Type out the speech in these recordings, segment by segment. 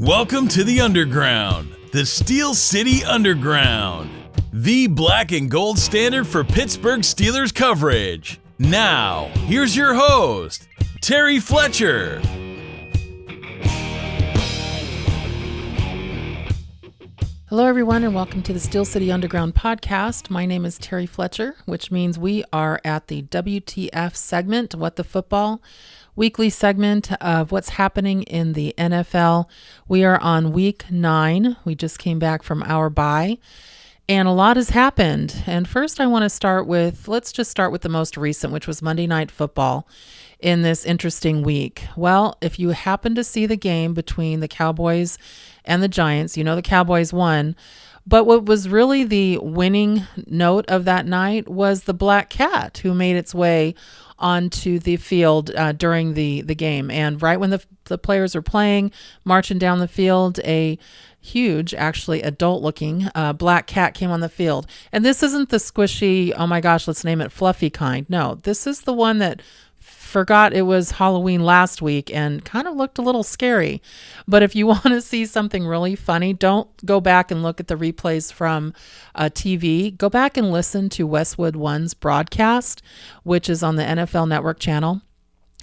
Welcome to the Underground, the Steel City Underground, the black and gold standard for Pittsburgh Steelers coverage. Now, here's your host, Terry Fletcher. Hello, everyone, and welcome to the Steel City Underground podcast. My name is Terry Fletcher, which means we are at the WTF segment, What the Football, weekly segment of what's happening in the NFL. We are on week 9. We just came back from our bye, and a lot has happened. And first, I want to start with, let's just start with the most recent, which was Monday Night Football in this interesting week. Well, if you happen to see the game between the Cowboys and the Giants, you know the Cowboys won. But what was really the winning note of that night was the black cat who made its way onto the field during the game. And right when the players were playing, marching down the field, a huge, actually adult-looking black cat came on the field. And this isn't the squishy, oh my gosh, let's name it fluffy kind. No, this is the one that forgot it was Halloween last week and kind of looked a little scary. But if you want to see something really funny, don't go back and look at the replays from TV. Go back and listen to Westwood One's broadcast, which is on the NFL Network channel,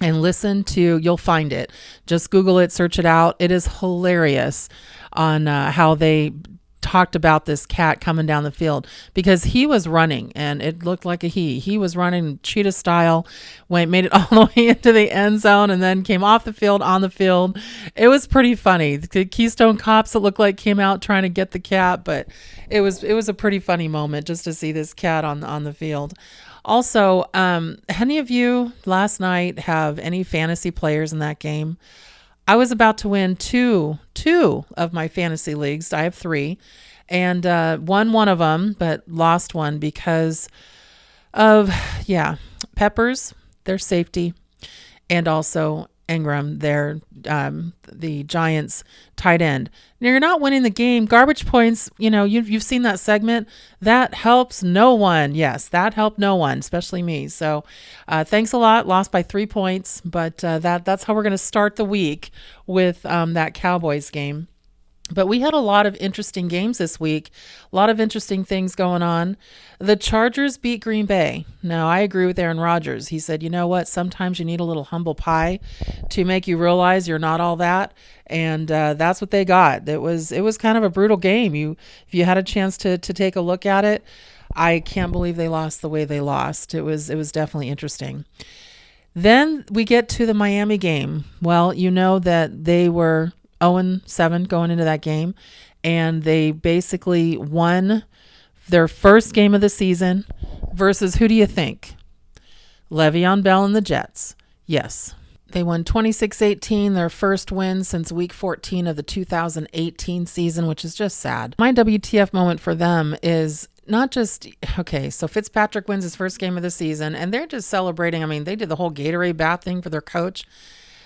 and listen to, you'll find it. Just Google it, search it out. It is hilarious on how they talked about this cat coming down the field, because he was running and it looked like he was running cheetah style made it all the way into the end zone and then came off the field, on the field. It was pretty funny. The Keystone Cops, it looked like, came out trying to get the cat, but it was a pretty funny moment just to see this cat on the field. Also, any of you last night have any fantasy players in that game? I was about to win two of my fantasy leagues. I have 3, and won one of them, but lost one because of, Peppers, their safety, and also Ingram, their the Giants tight end. Now, you're not winning the game. Garbage points, you've seen that segment. That helps no one. Yes, that helped no one, especially me. So thanks a lot. Lost by 3 points, but that's how we're going to start the week with that Cowboys game. But we had a lot of interesting games this week, a lot of interesting things going on. The Chargers beat Green Bay. Now, I agree with Aaron Rodgers. He said, you know what, sometimes you need a little humble pie to make you realize you're not all that. And that's what they got. It was kind of a brutal game. If you had a chance to take a look at it, I can't believe they lost the way they lost. It was definitely interesting. Then we get to the Miami game. Well, you know that they were 0-7 going into that game, and they basically won their first game of the season versus, who do you think? Le'Veon Bell and the Jets. Yes, they won 26-18, their first win since week 14 of the 2018 season, which is just sad. My WTF moment for them is not just, okay, so Fitzpatrick wins his first game of the season, and they're just celebrating. I mean, they did the whole Gatorade bath thing for their coach,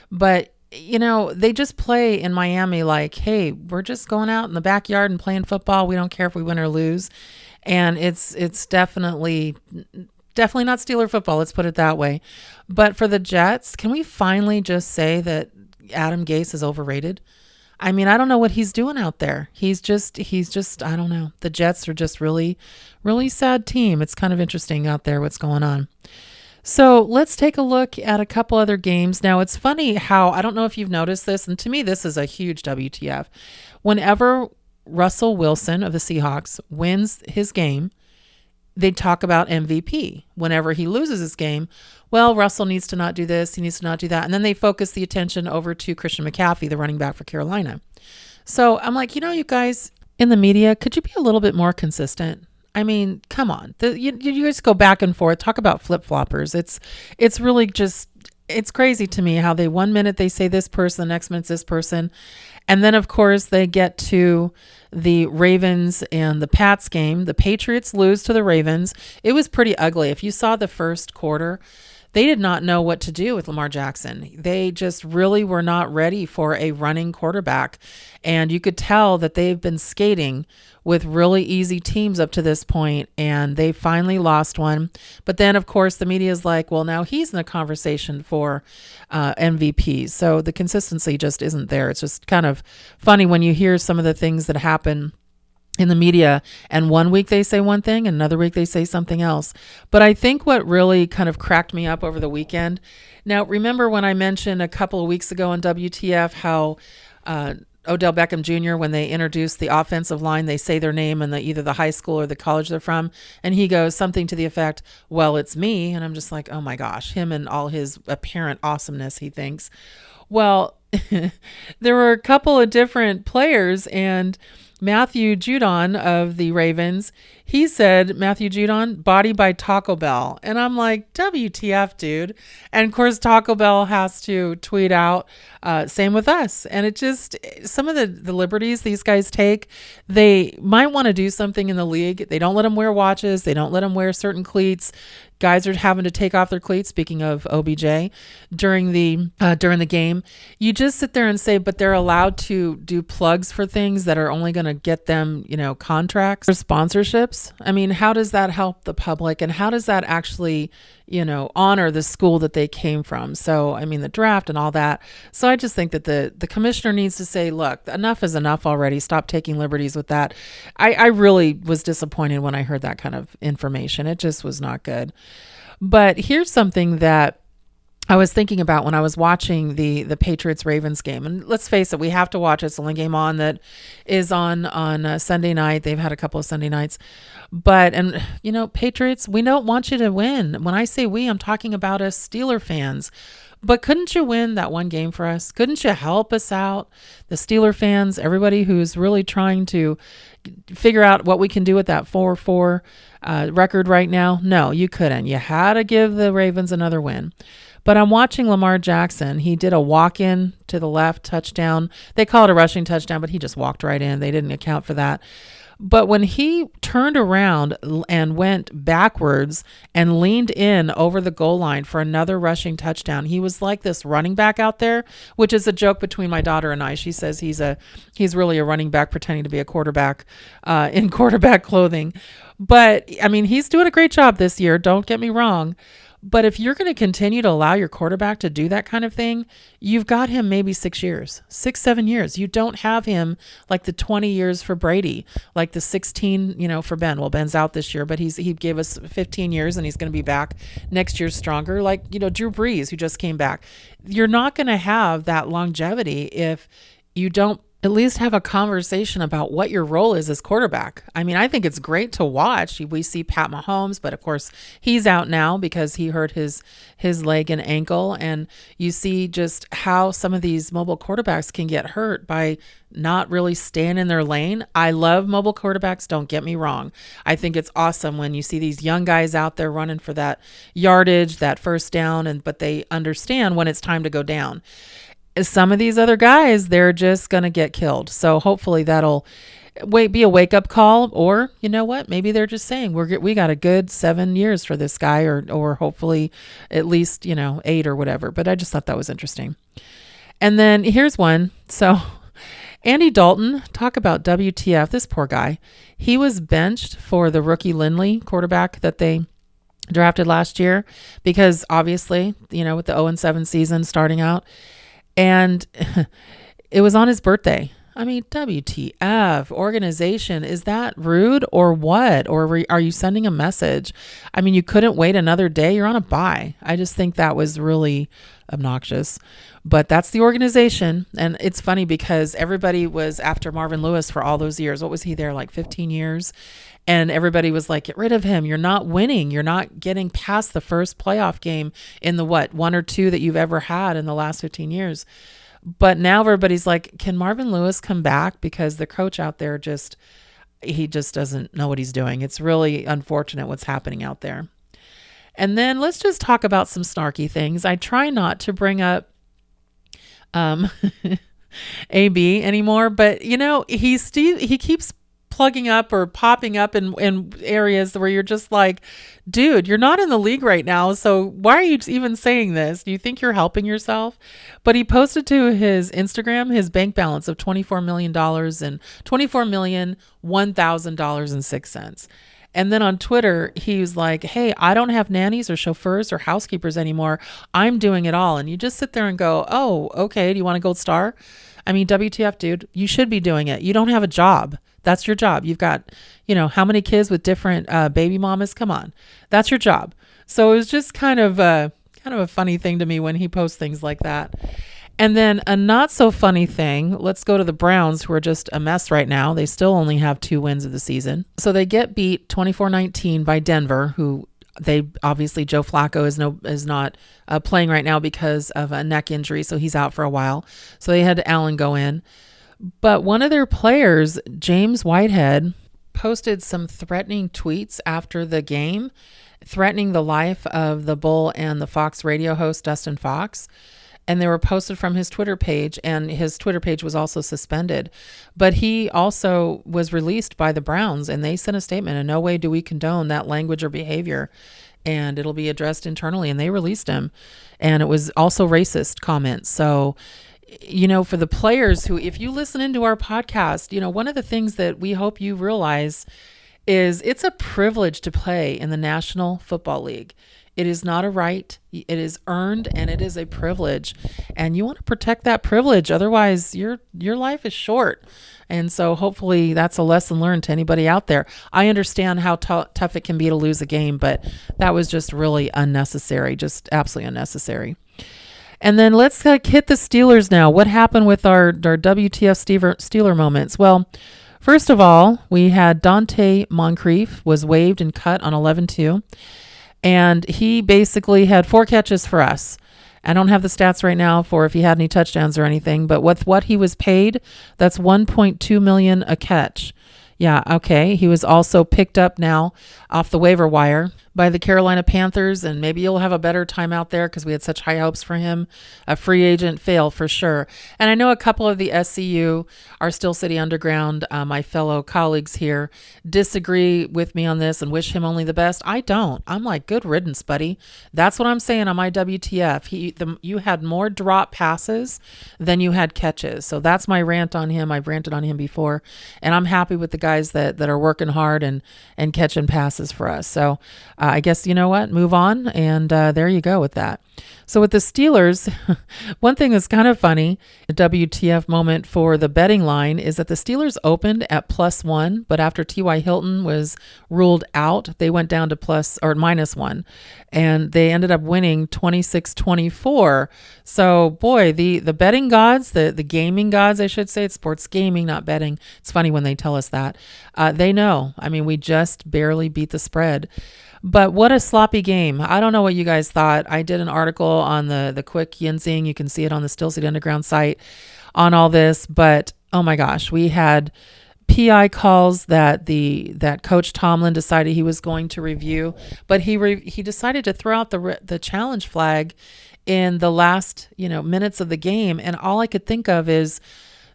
but they just play in Miami like, hey, we're just going out in the backyard and playing football. We don't care if we win or lose. And it's definitely not Steeler football. Let's put it that way. But for the Jets, can we finally just say that Adam Gase is overrated? I mean, I don't know what he's doing out there. He's just, I don't know. The Jets are just really, really sad team. It's kind of interesting out there what's going on. So let's take a look at a couple other games. Now, it's funny how, I don't know if you've noticed this, and to me, this is a huge WTF. Whenever Russell Wilson of the Seahawks wins his game, they talk about MVP. Whenever he loses his game, well, Russell needs to not do this, he needs to not do that. And then they focus the attention over to Christian McCaffrey, the running back for Carolina. So I'm like, you guys in the media, could you be a little bit more consistent? I mean, come on. You guys go back and forth, talk about flip-floppers. It's really just, it's crazy to me how they, 1 minute they say this person, the next minute's this person. And then, of course, they get to the Ravens and the Pats game. The Patriots lose to the Ravens. It was pretty ugly. If you saw the first quarter, they did not know what to do with Lamar Jackson. They just really were not ready for a running quarterback. And you could tell that they've been skating with really easy teams up to this point, and they finally lost one. But then, of course, the media is like, well, now he's in the conversation for MVPs. So the consistency just isn't there. It's just kind of funny when you hear some of the things that happen in the media, and one week they say one thing and another week they say something else. But I think what really kind of cracked me up over the weekend, now remember when I mentioned a couple of weeks ago on WTF how Odell Beckham Jr., when they introduced the offensive line, they say their name and either the high school or the college they're from, and he goes something to the effect, well, it's me. And I'm just like, oh my gosh, him and all his apparent awesomeness, he thinks. Well, there were a couple of different players, and Matthew Judon of the Ravens, he said, Matthew Judon, body by Taco Bell. And I'm like, WTF, dude. And of course, Taco Bell has to tweet out, same with us. And it just, some of the liberties these guys take, they might want to do something in the league. They don't let them wear watches. They don't let them wear certain cleats. Guys are having to take off their cleats, speaking of OBJ, during the game. You just sit there and say, but they're allowed to do plugs for things that are only going to get them, contracts or sponsorships. I mean, how does that help the public? And how does that actually, honor the school that they came from? So, I mean, the draft and all that. So I just think that the commissioner needs to say, look, enough is enough already. Stop taking liberties with that. I really was disappointed when I heard that kind of information. It just was not good. But here's something that I was thinking about when I was watching the Patriots-Ravens game. And let's face it, we have to watch it. It's the only game on that is on Sunday night. They've had a couple of Sunday nights. But, Patriots, we don't want you to win. When I say we, I'm talking about us Steeler fans. But couldn't you win that one game for us? Couldn't you help us out? The Steeler fans, everybody who's really trying to figure out what we can do with that 4-4 record right now. No, you couldn't. You had to give the Ravens another win. But I'm watching Lamar Jackson. He did a walk-in to the left touchdown. They call it a rushing touchdown, but he just walked right in. They didn't account for that. But when he turned around and went backwards and leaned in over the goal line for another rushing touchdown, he was like this running back out there, which is a joke between my daughter and I. She says he's really a running back pretending to be a quarterback in quarterback clothing. But, I mean, he's doing a great job this year. Don't get me wrong. But if you're going to continue to allow your quarterback to do that kind of thing, you've got him maybe 6 years, 7 years. You don't have him like the 20 years for Brady, like the 16, for Ben. Well, Ben's out this year, but he gave us 15 years and he's going to be back next year stronger. Like, Drew Brees, who just came back. You're not going to have that longevity if you don't at least have a conversation about what your role is as quarterback. I mean, I think it's great to watch. We see Pat Mahomes, but of course he's out now because he hurt his leg and ankle. And you see just how some of these mobile quarterbacks can get hurt by not really staying in their lane. I love mobile quarterbacks. Don't get me wrong. I think it's awesome when you see these young guys out there running for that yardage, that first down, but they understand when it's time to go down. Some of these other guys, they're just going to get killed. So hopefully that'll be a wake-up call, or you know what? Maybe they're just saying we got a good 7 years for this guy, or hopefully at least 8 or whatever. But I just thought that was interesting. And then here's one. So Andy Dalton, talk about WTF. This poor guy. He was benched for the rookie Lindley quarterback that they drafted last year because obviously with the 0-7 season starting out. And it was on his birthday. I mean, WTF, organization, is that rude or what? Or are you sending a message? I mean, you couldn't wait another day. You're on a bye. I just think that was really obnoxious. But that's the organization. And it's funny because everybody was after Marvin Lewis for all those years. What was he there, like 15 years? And everybody was like, get rid of him. You're not winning. You're not getting past the first playoff game in the 1 or 2 that you've ever had in the last 15 years. But now everybody's like, can Marvin Lewis come back? Because the coach out there he just doesn't know what he's doing. It's really unfortunate what's happening out there. And then let's just talk about some snarky things. I try not to bring up AB anymore, but he keeps plugging up or popping up in areas where you're just like, dude, you're not in the league right now. So why are you even saying this? Do you think you're helping yourself? But he posted to his Instagram his bank balance of $24 million and $24,001,006. And then on Twitter, he was like, hey, I don't have nannies or chauffeurs or housekeepers anymore. I'm doing it all. And you just sit there and go, oh, okay. Do you want a gold star? I mean, WTF, dude, you should be doing it. You don't have a job. That's your job. You've got, how many kids with different baby mamas? Come on. That's your job. So it was just kind of a funny thing to me when he posts things like that. And then a not so funny thing, let's go to the Browns, who are just a mess right now. They still only have 2 wins of the season. So they get beat 24-19 by Denver, who they obviously, Joe Flacco is not playing right now because of a neck injury. So he's out for a while. So they had Allen go in. But one of their players, James Whitehead, posted some threatening tweets after the game, threatening the life of the Bull and the Fox radio host, Dustin Fox. And they were posted from his Twitter page, and his Twitter page was also suspended. But he also was released by the Browns, and they sent a statement, in no way do we condone that language or behavior, and it'll be addressed internally. And they released him. And it was also racist comments. So, for the players who, if you listen into our podcast, one of the things that we hope you realize is it's a privilege to play in the National Football League. It is not a right. It is earned, and it is a privilege. And you want to protect that privilege. Otherwise, your life is short. And so hopefully that's a lesson learned to anybody out there. I understand how tough it can be to lose a game, but that was just really unnecessary, just absolutely unnecessary. And then let's hit the Steelers now. What happened with our WTF Steeler moments? Well, first of all, we had Dante Moncrief was waived and cut on 11-2. And he basically had 4 catches for us. I don't have the stats right now for if he had any touchdowns or anything, but with what he was paid, that's $1.2 million a catch. Yeah, okay. He was also picked up now off the waiver wire by the Carolina Panthers, and maybe you'll have a better time out there because we had such high hopes for him. A free agent fail for sure. And I know a couple of the SCU, our Steel City Underground, my fellow colleagues here, disagree with me on this and wish him only the best. I don't. I'm like, good riddance, buddy. That's what I'm saying on my WTF. You had more drop passes than you had catches. So that's my rant on him. I've ranted on him before, and I'm happy with the guys that are working hard and catching passes for us. So I guess, move on. And there you go with that. So with the Steelers, one thing that's kind of funny, a WTF moment for the betting line, is that the Steelers opened at +1, but after T.Y. Hilton was ruled out, they went down to -1, and they ended up winning 26-24. So boy, the betting gods, the gaming gods, I should say, it's sports gaming, not betting. It's funny when they tell us that. They know. I mean, we just barely beat the spread. But what a sloppy game. I don't know what you guys thought. I did an article on the quick yinsing. You can see it on the Steel City Underground site on all this. But, oh my gosh, we had PI calls that Coach Tomlin decided he was going to review. But he decided to throw out the challenge flag in the last minutes of the game. And all I could think of is,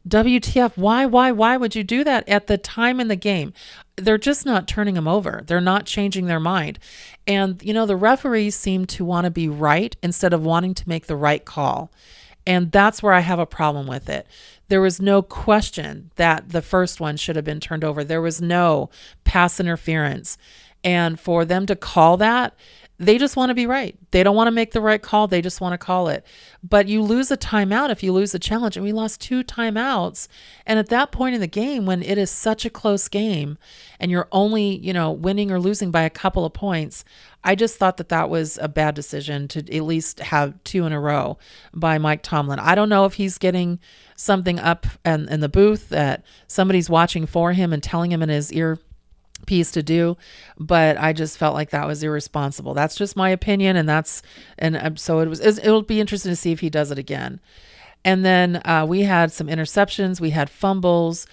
WTF, why would you do that at the time in the game? They're just not turning them over. They're not changing their mind. And, the referees seem to want to be right instead of wanting to make the right call. And that's where I have a problem with it. There was no question that the first one should have been turned over. There was no pass interference. And for them to call that, they just want to be right. They don't want to make the right call. They just want to call it. But you lose a timeout if you lose a challenge. And we lost 2 timeouts. And at that point in the game, when it is such a close game and you're only, winning or losing by a couple of points, I just thought that was a bad decision to at least have 2 in a row by Mike Tomlin. I don't know if he's getting something up in the booth that somebody's watching for him and telling him in his ear piece to do, but I just felt like that was irresponsible. That's just my opinion, so it'll be interesting to see if he does it again. And then we had some interceptions, we had fumbles,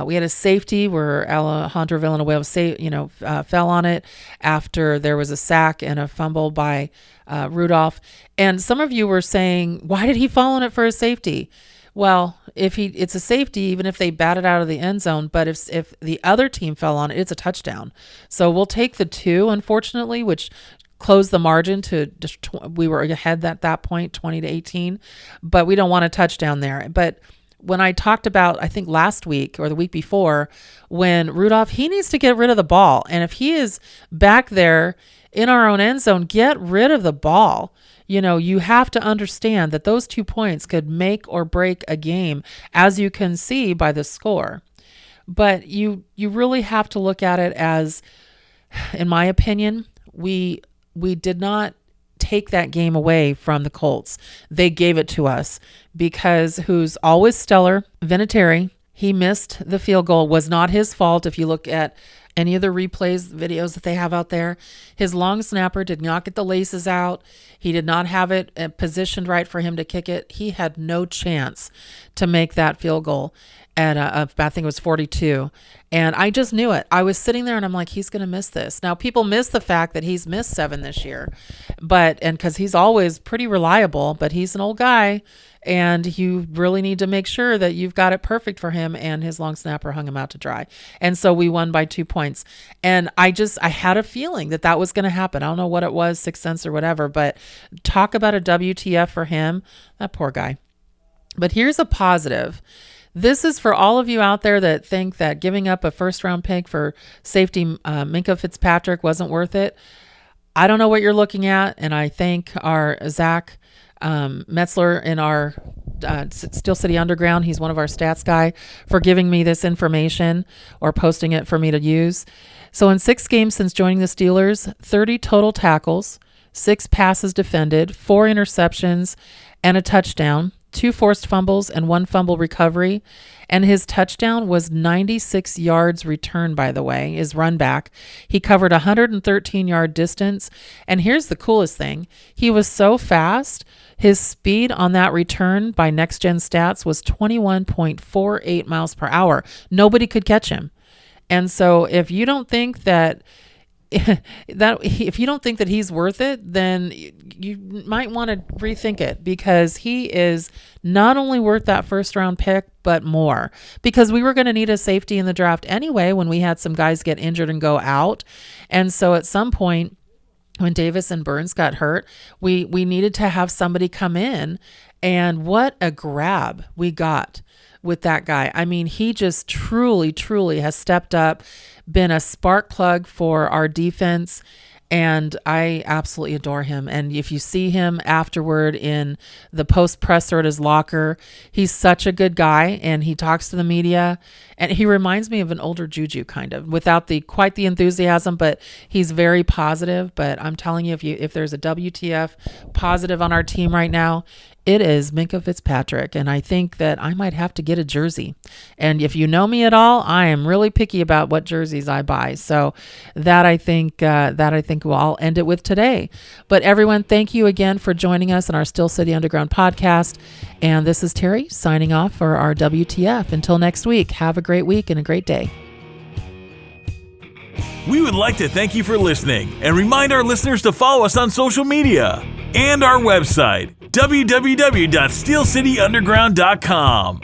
we had a safety where Alejandro Villanueva fell on it after there was a sack and a fumble by Rudolph. And some of you were saying, why did he fall on it for a safety? Well, it's a safety, even if they bat it out of the end zone. But if the other team fell on it, it's a touchdown. So we'll take the 2, unfortunately, which closed the margin to we were ahead at that point, 20-18. But we don't want a touchdown there. But when I talked about, I think last week or the week before, when Rudolph, he needs to get rid of the ball. And if he is back there in our own end zone, get rid of the ball. You have to understand that those 2 points could make or break a game, as you can see by the score. But you really have to look at it as, in my opinion, we did not take that game away from the Colts. They gave it to us because who's always stellar, Vinatieri, he missed the field goal. Was not his fault. If you look at any of the replays, videos that they have out there, his long snapper did not get the laces out. He did not have it positioned right for him to kick it. He had no chance to make that field goal at, I think it was 42. And I just knew it. I was sitting there and I'm like, he's going to miss this. Now, people miss the fact that he's missed 7 this year, and because he's always pretty reliable, but he's an old guy. And you really need to make sure that you've got it perfect for him, and his long snapper hung him out to dry. And so we won by 2 points. And I had a feeling that was going to happen. I don't know what it was, Sixth Sense or whatever, but talk about a WTF for him, that poor guy. But here's a positive. This is for all of you out there that think that giving up a first-round pick for safety Minkah Fitzpatrick wasn't worth it. I don't know what you're looking at, and I thank our Zach Metzler in our Steel City Underground. He's one of our stats guy for giving me this information or posting it for me to use. So in 6 games since joining the Steelers, 30 total tackles, 6 passes defended, 4 interceptions, and a touchdown, 2 forced fumbles and 1 fumble recovery. And his touchdown was 96 yards return, by the way, his run back. He covered 113-yard distance. And here's the coolest thing. He was so fast, his speed on that return by Next Gen Stats was 21.48 miles per hour. Nobody could catch him. And so if you don't think that he's worth it, then you might want to rethink it, because he is not only worth that first round pick, but more, because we were going to need a safety in the draft anyway when we had some guys get injured and go out. And so at some point when Davis and Burns got hurt, we needed to have somebody come in, and what a grab we got with that guy. I mean, he just truly, truly has stepped up, been a spark plug for our defense, and I absolutely adore him. And if you see him afterward in the post presser at his locker, he's such a good guy, and he talks to the media, and he reminds me of an older Juju, kind of, without quite the enthusiasm, but he's very positive. But I'm telling you, if there's a WTF positive on our team right now, it is Minkah Fitzpatrick, and I think that I might have to get a jersey. And if you know me at all, I am really picky about what jerseys I buy. So that I think I'll end it with today. But everyone, thank you again for joining us on our Steel City Underground podcast. And this is Terry signing off for our WTF. Until next week, have a great week and a great day. We would like to thank you for listening and remind our listeners to follow us on social media and our website, www.steelcityunderground.com.